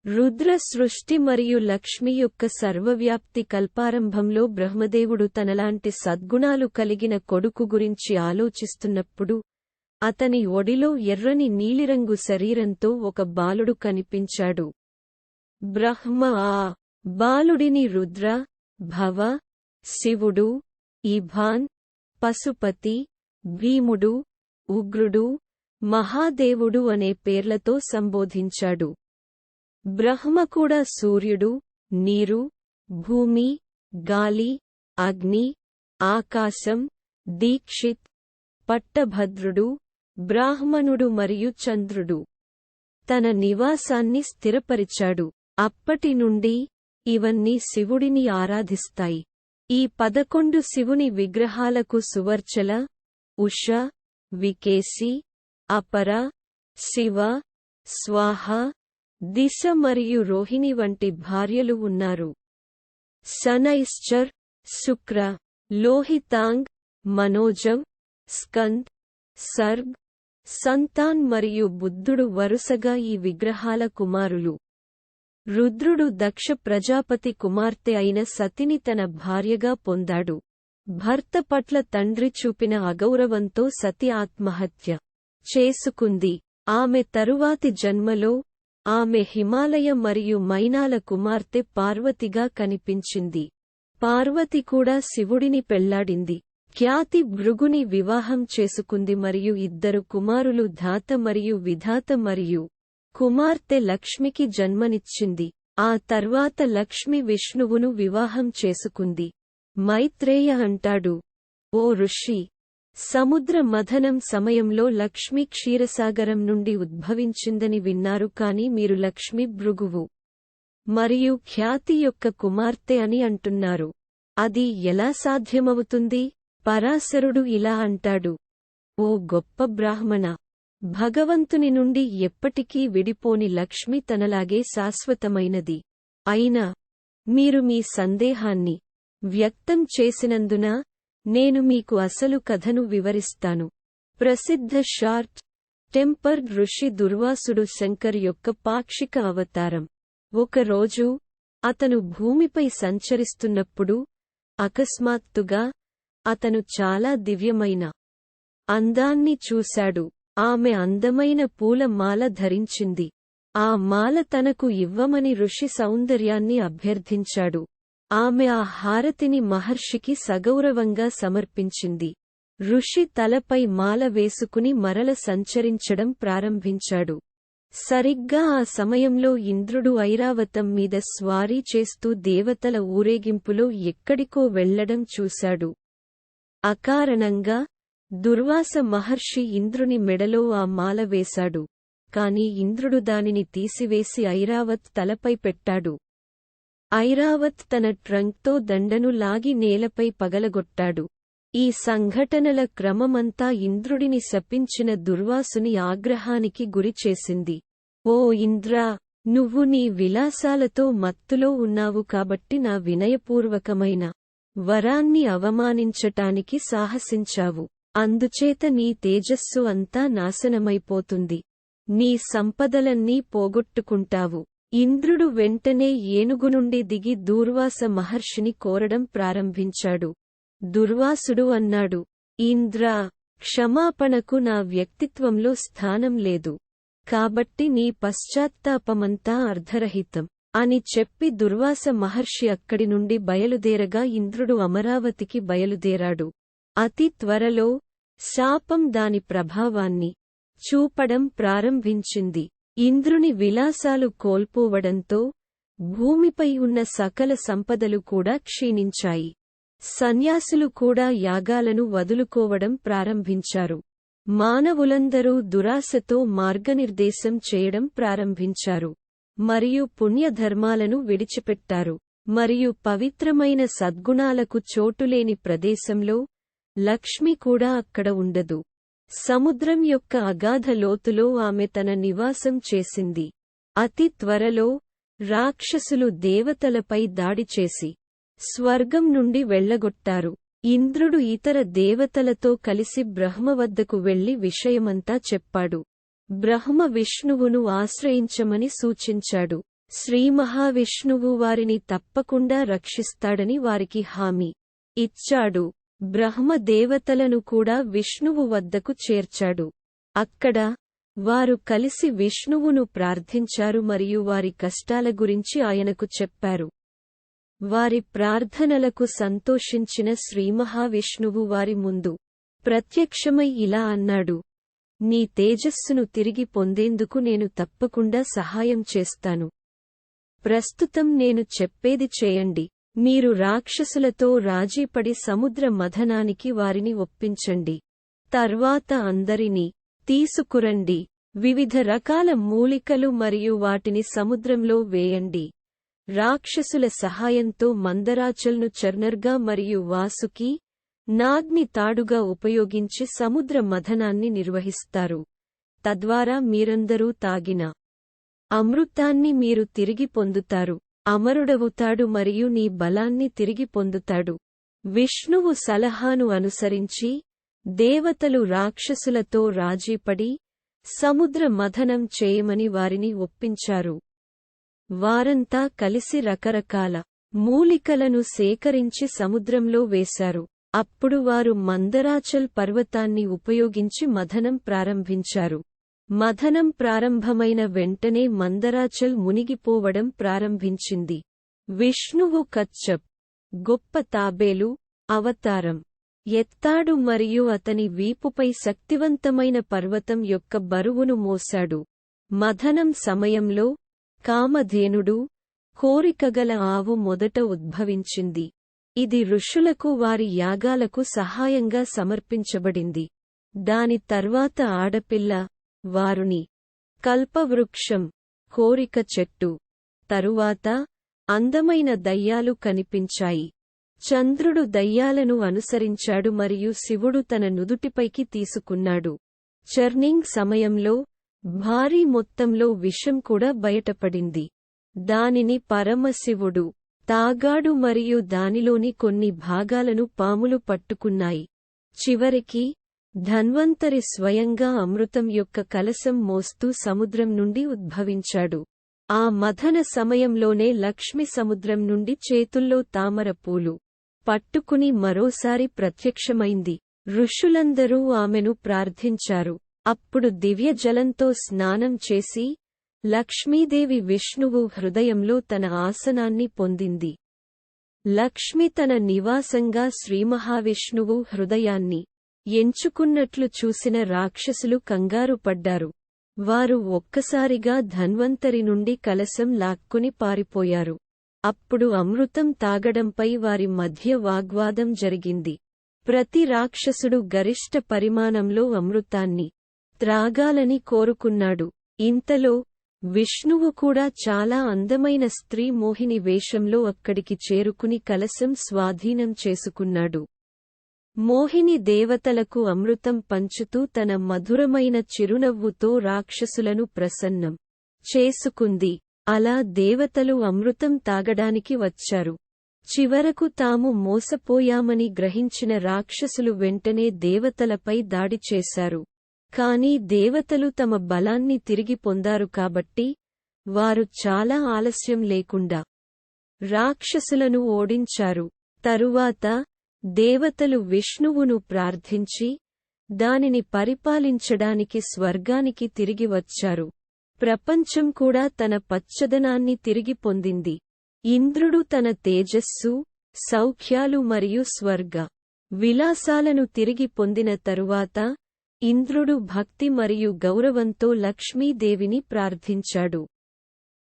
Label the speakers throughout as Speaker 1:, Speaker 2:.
Speaker 1: రుద్ర సృష్టి మరియు లక్ష్మి యొక్క సర్వవ్యాప్తి కల్పారంభంలో బ్రహ్మదేవుడు తనలాంటి సద్గుణాలు కలిగిన కొడుకు గురించి ఆలోచిస్తున్నప్పుడు అతని ఒడిలో ఎర్రని నీలిరంగు శరీరంతో ఒక బాలుడు కనిపించాడు. బ్రహ్మ ఆ బాలుడిని రుద్ర, భవ, శివుడు, ఈభాన్, పశుపతి, భీముడు, ఉగ్రుడు, మహాదేవుడు అనే పేర్లతో సంబోధించాడు. బ్రహ్మ కూడా సూర్యుడు, నీరు, భూమి, గాలి, అగ్ని, ఆకాశం, దీక్షిత్, పట్టభద్రుడు, బ్రాహ్మణుడు మరియు చంద్రుడు తన నివాసాన్ని స్థిరపరిచాడు. అప్పటి నుండి ఇవన్నీ శివుడిని ఆరాధిస్తాయి. ఈ 11 శివుని విగ్రహాలకు సువర్చల, ఉష, వికేసి, అపర, శివ, స్వాహ, దిశ మరియు రోహిణి వంటి భార్యలు ఉన్నారు. శనైశ్చర్, శుక్ర, లోహితాంగ్, మనోజవ్, స్కంద్, సర్గ్, సంతాన్ మరియు బుద్ధుడు వరుసగా ఈ విగ్రహాల కుమారులు. రుద్రుడు దక్ష ప్రజాపతి కుమార్తె అయిన సతిని తన భార్యగా పొందాడు. భర్త పట్ల తండ్రి చూపిన అగౌరవంతో సతి ఆత్మహత్య చేసుకుంది. ఆమె తరువాతి జన్మలో ఆమె హిమాలయ మరియు మైనాల కుమార్తె పార్వతిగా కనిపించింది. పార్వతి కూడా శివుడిని పెళ్లాడింది. ఖ్యాతి భృగుని వివాహం చేసుకుంది మరియు 2 కుమారులు ధాత మరియు విధాత మరియు కుమార్తె లక్ష్మికి జన్మనిచ్చింది. ఆ తర్వాత లక్ష్మి విష్ణువును వివాహం చేసుకుంది. మైత్రేయ అంటాడు, ఓ ఋషి, సముద్ర మథనం సమయంలో లక్ష్మి క్షీరసాగరం నుండి ఉద్భవించిందని విన్నారు కాని మీరు లక్ష్మి భృగువు మరియు ఖ్యాతి యొక్క కుమార్తె అని అంటున్నారు. అది ఎలా సాధ్యమవుతుంది? పరాశరుడు ఇలా అంటాడు, ఓ గొప్ప బ్రాహ్మణ, భగవంతుని నుండి ఎప్పటికీ విడిపోని లక్ష్మి తనలాగే శాశ్వతమైనది. అయినా మీరు మీ సందేహాన్ని వ్యక్తం చేసినందున నేను మీకు అసలు కథను వివరిస్తాను. ప్రసిద్ధ షార్ట్ టెంపర్ ఋషి దుర్వాసుడు శంకర్ యొక్క పాక్షిక అవతారం. ఒకరోజు అతను భూమిపై సంచరిస్తున్నప్పుడు అకస్మాత్తుగా అతను చాలా దివ్యమైన అందాన్ని చూశాడు. ఆమె అందమైన పూల మాల ధరించింది. ఆ మాల తనకు ఇవ్వమని ఋషి సౌందర్యాన్ని అభ్యర్థించాడు. ఆమె ఆ హారతిని మహర్షికి సగౌరవంగా సమర్పించింది. ఋషి తలపై మాల వేసుకుని మరల సంచరించడం ప్రారంభించాడు. సరిగ్గా ఆ సమయంలో ఇంద్రుడు ఐరావతం మీద స్వారీ చేస్తూ దేవతల ఊరేగింపులో ఎక్కడికో వెళ్లడం చూశాడు. అకారణంగా దుర్వాస మహర్షి ఇంద్రుని మెడలో ఆ మాల వేశాడు. కాని ఇంద్రుడు దానిని తీసివేసి ఐరావత్ తలపై పెట్టాడు. ఐరావత్ తన ట్రంక్తో దండను లాగి నేలపై పగలగొట్టాడు. ఈ సంఘటనల క్రమమంతా ఇంద్రుడిని శపించిన దుర్వాసుని ఆగ్రహానికి గురిచేసింది. ఓ ఇంద్రా, నువ్వు నీ విలాసాలతో మత్తులో ఉన్నావు కాబట్టి నా వినయపూర్వకమైన వరాన్ని అవమానించటానికి సాహసించావు. అందుచేత నీ తేజస్సు అంతా నాశనమైపోతుంది. నీ సంపదలన్నీ పోగొట్టుకుంటావు. ఇంద్రుడు వెంటనే ఏనుగు నుండి దిగి దూర్వాస మహర్షిని కోరడం ప్రారంభించాడు. దుర్వాసుడు అన్నాడు, ఇంద్రా, క్షమాపణకు నా వ్యక్తిత్వంలో స్థానం లేదు. కాబట్టి నీ పశ్చాత్తాపమంతా అర్ధరహితం అని చెప్పి దుర్వాస మహర్షి అక్కడి నుండి బయలుదేరగా ఇంద్రుడు అమరావతికి బయలుదేరాడు. అతి త్వరలో శాపం దాని ప్రభావాన్ని చూపడం ప్రారంభించింది. ఇంద్రుని విలాసాలు కోల్పోవడంతో భూమిపై ఉన్న సకల సంపదలు కూడా క్షీణించాయి. సన్యాసులు కూడా యాగాలను వదులుకోవడం ప్రారంభించారు. మానవులందరూ దురాశతో మార్గనిర్దేశం చేయడం ప్రారంభించారు మరియు పుణ్యధర్మాలను విడిచిపెట్టారు. మరియు పవిత్రమైన సద్గుణాలకు చోటులేని ప్రదేశంలో లక్ష్మి కూడా అక్కడ ఉండదు. సముద్రం యొక్క అగాధ లోతులో ఆమె తన నివాసం చేసింది. అతి త్వరలో రాక్షసులు దేవతలపై దాడి చేసి స్వర్గం నుండి వెళ్లగొట్టారు. ఇంద్రుడు ఇతర దేవతలతో కలిసి బ్రహ్మ వద్దకు వెళ్లి విషయమంతా చెప్పాడు. బ్రహ్మ విష్ణువును ఆశ్రయించమని సూచించాడు. శ్రీమహావిష్ణువు వారిని తప్పకుండా రక్షిస్తాడని వారికి హామీ ఇచ్చాడు. బ్రహ్మదేవతలను కూడా విష్ణువు వద్దకు చేర్చాడు. అక్కడ వారు కలిసి విష్ణువును ప్రార్థించారు మరియు వారి కష్టాల గురించి ఆయనకు చెప్పారు. వారి ప్రార్థనలకు సంతోషించిన శ్రీమహావిష్ణువు వారి ముందు ప్రత్యక్షమై ఇలా అన్నాడు: నీ తేజస్సును తిరిగి పొందేందుకు నేను తప్పకుండా సహాయం చేస్తాను. ప్రస్తుతం నేను చెప్పేది చేయండి. మీరు రాక్షసులతో రాజీపడి సముద్ర మథనానికి వారిని ఒప్పించండి. తర్వాత అందరినీ తీసుకురండి. వివిధ రకాల మూలికలు మరియు వాటిని సముద్రంలో వేయండి. రాక్షసుల సహాయంతో మందరాచల్ను చర్నర్గా మరియు వాసుకి, నాగ్ని తాడుగా ఉపయోగించి సముద్ర మథనాన్ని నిర్వహిస్తారు. తద్వారా మీరందరూ తాగిన అమృతాన్ని మీరు తిరిగి పొందుతారు. అమరుడవుతాడు మరియు నీ బలాన్ని తిరిగి పొందుతాడు. విష్ణువు సలహాను అనుసరించి దేవతలు రాక్షసులతో రాజీపడి సముద్ర మథనం చేయమని వారిని ఒప్పించారు. వారంతా కలిసి రకరకాల మూలికలను సేకరించి సముద్రంలో వేశారు. అప్పుడు వారు మందరాచల్ పర్వతాన్ని ఉపయోగించి మథనం ప్రారంభించారు. మథనం ప్రారంభమైన వెంటనే మందరాచల్ మునిగిపోవడం ప్రారంభించింది. విష్ణువు కచ్చప్, గొప్ప తాబేలు, అవతారం ఎత్తాడు మరియు అతని వీపుపై శక్తివంతమైన పర్వతం యొక్క బరువును మోశాడు. మథనం సమయంలో కామధేనుడు, కోరికగల ఆవు మొదట ఉద్భవించింది. ఇది ఋషులకు వారి యాగాలకు సహాయంగా సమర్పించబడింది. దాని తర్వాత ఆడపిల్ల, వారుని, కల్పవృక్షం, కోరిక చెట్టు. తరువాత అందమైన దయ్యాలు కనిపించాయి. చంద్రుడు దయ్యాలను అనుసరించాడు మరియు శివుడు తన నుదుటిపైకి తీసుకున్నాడు. చర్నింగ్ సమయంలో భారీ మొత్తంలో విషం కూడా బయటపడింది. దానిని పరమశివుడు తాగాడు మరియు దానిలోని కొన్ని భాగాలను పాములు పట్టుకున్నాయి. చివరికి ధన్వంతరి స్వయంగా అమృతం యొక్క కలశం మోస్తూ సముద్రం నుండి ఉద్భవించాడు. ఆ మథన సమయంలోనే లక్ష్మి సముద్రం నుండి చేతుల్లో తామర పూలు పట్టుకుని మరోసారి ప్రత్యక్షమైంది. ఋషులందరూ ఆమెను ప్రార్థించారు. అప్పుడు దివ్య జలంతో స్నానం చేసి లక్ష్మీదేవి విష్ణువు హృదయంలో తన ఆసనాన్ని పొందింది. లక్ష్మి తన నివాసంగా శ్రీమహావిష్ణువు హృదయాన్ని ఎంచుకున్నట్లు చూసిన రాక్షసులు కంగారు పడ్డారు. వారు ఒక్కసారిగా ధన్వంతరి నుండి కలశం లాక్కుని పారిపోయారు. అప్పుడు అమృతం తాగడంపై వారి మధ్య వాగ్వాదం జరిగింది. ప్రతి రాక్షసుడు గరిష్ట పరిమాణంలో అమృతాన్ని త్రాగాలని కోరుకున్నాడు. ఇంతలో విష్ణువు కూడా చాలా అందమైన స్త్రీ మోహిని వేషంలో అక్కడికి చేరుకుని కలశం స్వాధీనం చేసుకున్నాడు. మోహిని దేవతలకు అమృతం పంచుతూ తన మధురమైన చిరునవ్వుతో రాక్షసులను ప్రసన్నం చేసుకుంది. అలా దేవతలు అమృతం తాగడానికి వచ్చారు. చివరకు తాము మోసపోయామని గ్రహించిన రాక్షసులు వెంటనే దేవతలపై దాడి చేశారు. కానీ దేవతలు తమ బలాన్ని తిరిగి పొందారు కాబట్టి వారు చాలా ఆలస్యం లేకుండా రాక్షసులను ఓడించారు. తరువాత దేవతలు విష్ణువును ప్రార్థించి దానిని పరిపాలించడానికి స్వర్గానికి తిరిగి వచ్చారు. ప్రపంచం కూడా తన పచ్చదనాన్ని తిరిగి పొందింది. ఇంద్రుడు తన తేజస్సు, సౌఖ్యాలు మరియు స్వర్గ విలాసాలను తిరిగి పొందిన తరువాత ఇంద్రుడు భక్తి మరియు గౌరవంతో లక్ష్మీదేవిని ప్రార్థించాడు.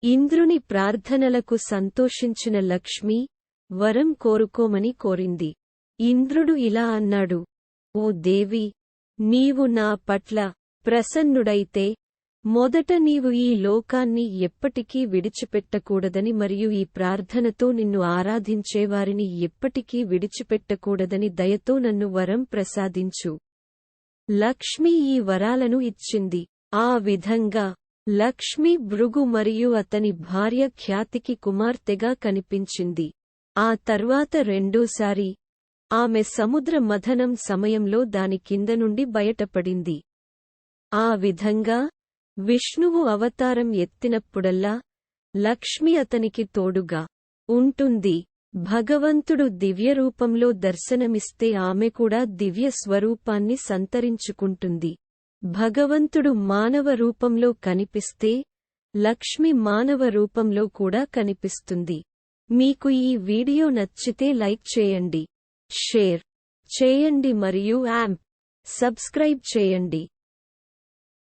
Speaker 1: ఇంద్రుని ప్రార్థనలకు సంతోషించిన లక్ష్మి వరం కోరుకోమని కోరింది. ఇంద్రుడు ఇలా అన్నాడు: ఓ దేవి, నీవు నా పట్ల ప్రసన్నుడైతే మొదట నీవు ఈ లోకాన్ని ఎప్పటికీ విడిచిపెట్టకూడదని మరియు ఈ ప్రార్థనతో నిన్ను ఆరాధించేవారిని ఎప్పటికీ విడిచిపెట్టకూడదని దయతో నన్ను వరం ప్రసాదించు. లక్ష్మి ఈ వరాలను ఇచ్చింది. ఆ విధంగా లక్ష్మి భృగు మరియు అతని భార్య ఖ్యాతికి కుమార్తెగా కనిపించింది. ఆ తర్వాత రెండోసారి ఆమె సముద్ర మథనం సమయంలో దాని కింద నుండి బయటపడింది. ఆ విధంగా విష్ణువు అవతారం ఎత్తినప్పుడల్లా లక్ష్మి అతనికి తోడుగా ఉంటుంది. భగవంతుడు దివ్యరూపంలో దర్శనమిస్తే ఆమె కూడా దివ్య స్వరూపాన్ని సంతరించుకుంటుంది. భగవంతుడు మానవ రూపంలో కనిపిస్తే లక్ష్మి మానవ రూపంలో కూడా కనిపిస్తుంది. మీకు ఈ వీడియో నచ్చితే లైక్ చేయండి, షేర్ చేయండి మరియు సబ్స్క్రైబ్ చేయండి.